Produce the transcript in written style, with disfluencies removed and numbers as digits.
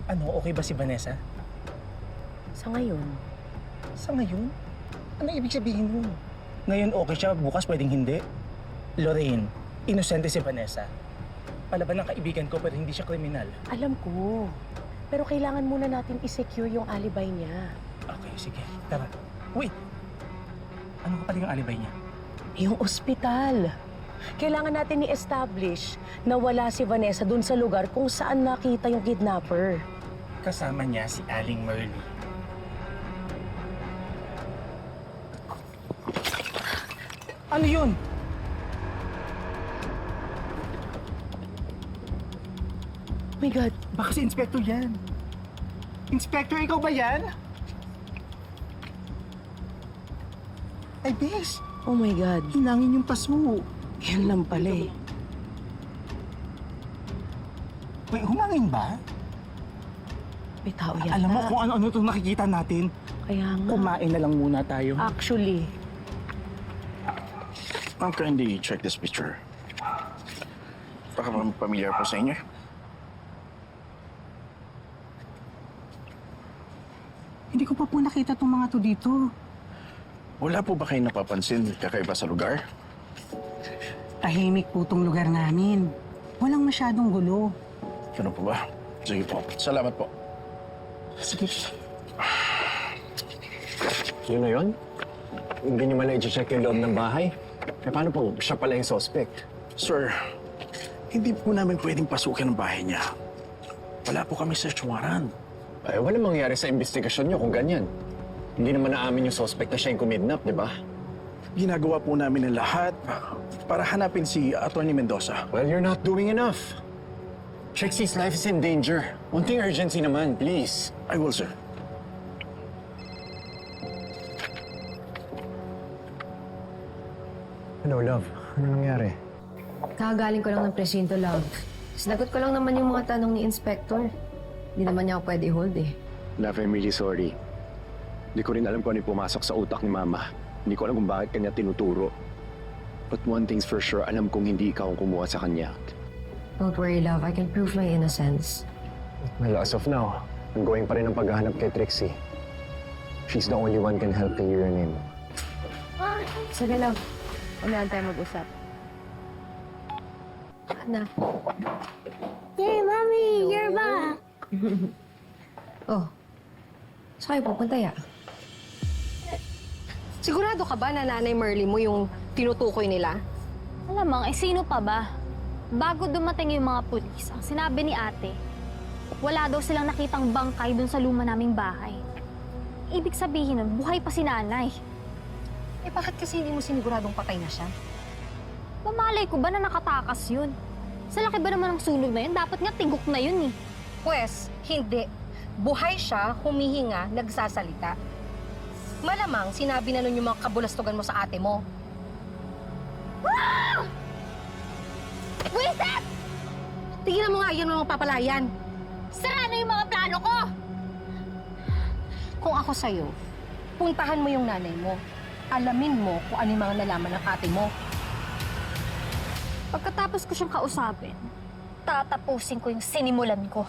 Ano, okay ba si Vanessa? Sa ngayon, Sa ngayon? Ano ibig sabihin mo? Ngayon okay siya, bukas pwedeng hindi. Lorraine, inosente si Vanessa. Palaban ng kaibigan ko pero hindi siya kriminal. alam ko. Pero kailangan muna natin i-secure yung alibi niya. Okay, sige. Tara. Wait! Ano ka pala yung alibay niya? Yung ospital. Kailangan natin i-establish na wala si Vanessa dun sa lugar kung saan nakita yung kidnapper. Kasama niya si Aling Merly. Ano yun? Oh my God, Baka si Inspector yan. Inspector, ikaw ba yan? Ay, bes. oh my God. Hinangin yung paso. Yan lang pala eh. Wait, humangin ba? May tao yata. Alam mo kung ano-ano itong nakikita natin. Kaya nga. Kumain na lang muna tayo. Actually, Ma'am, kindly check this picture. Baka pamilyar po sa inyo. Hindi ko pa po nakita itong mga to dito. Wala po ba kayo napapansin kakaiba sa lugar? Tahimik po tong lugar namin. Walang masyadong gulo. Ano po ba? Sige po. Salamat po. Sige. Yun na yun? Hindi niyo man na i-check yung loob ng bahay? Eh paano po? Siya pala yung suspect. Sir, hindi po namin pwedeng pasukin ang bahay niya. Wala po kami search warrant. Eh wala mangyayari sa investigasyon niyo kung ganyan. Hindi naman naamin yung suspect na siya yung kumidnap, di ba? Ginagawa po namin ang lahat para hanapin si Atty. Mendoza. Well, you're not doing enough. Trixie's life is in danger. Unting urgency naman, please. I will, sir. Hello, love. Ano nangyari? Kakagaling ko lang ng presinto, love. Sinagot ko lang naman yung mga tanong ni Inspector. Hindi naman niya ako pwede hold eh. Love, I'm really sorry. Hindi ko rin alam kung ano yung pumasok sa utak ni Mama. Hindi ko alam kung bakit kanya tinuturo. But one thing's for sure, alam kong hindi ikaw ang kumuha sa kanya. Don't worry, love. I can prove my innocence. Well, as of now, ongoing pa rin ang paghahanap kay Trixie. She's the only one can help clear your name. Sige, love. Unahan tayo mag-usap. Ana. Hey, Mommy, you're back. Oh. Saan kayo pupunta, ya? Sigurado ka ba na Nanay Merly mo yung tinutukoy nila? Alamang, sino pa ba? Bago dumating yung mga pulis, ang sinabi ni ate, wala daw silang nakitang bangkay dun sa luma naming bahay. Ibig sabihin nun, buhay pa si nanay. Eh, bakit kasi hindi mo siniguradong patay na siya? Mamalay ko ba na nakatakas yun? Sa laki ba naman ng sunog na yun? Dapat nga tigok na yun eh. Pwes, hindi. Buhay siya, humihinga, nagsasalita. Malamang sinabi na nun yung mga kabulastugan mo sa ate mo. Wiset! Tingnan mo nga yan mga papalayan. Sara na yung mga plano ko! Kung ako sa'yo, puntahan mo yung nanay mo. Alamin mo kung ano yung mga nalaman ng ate mo. Pagkatapos ko siyang kausapin, tatapusin ko yung sinimulan ko.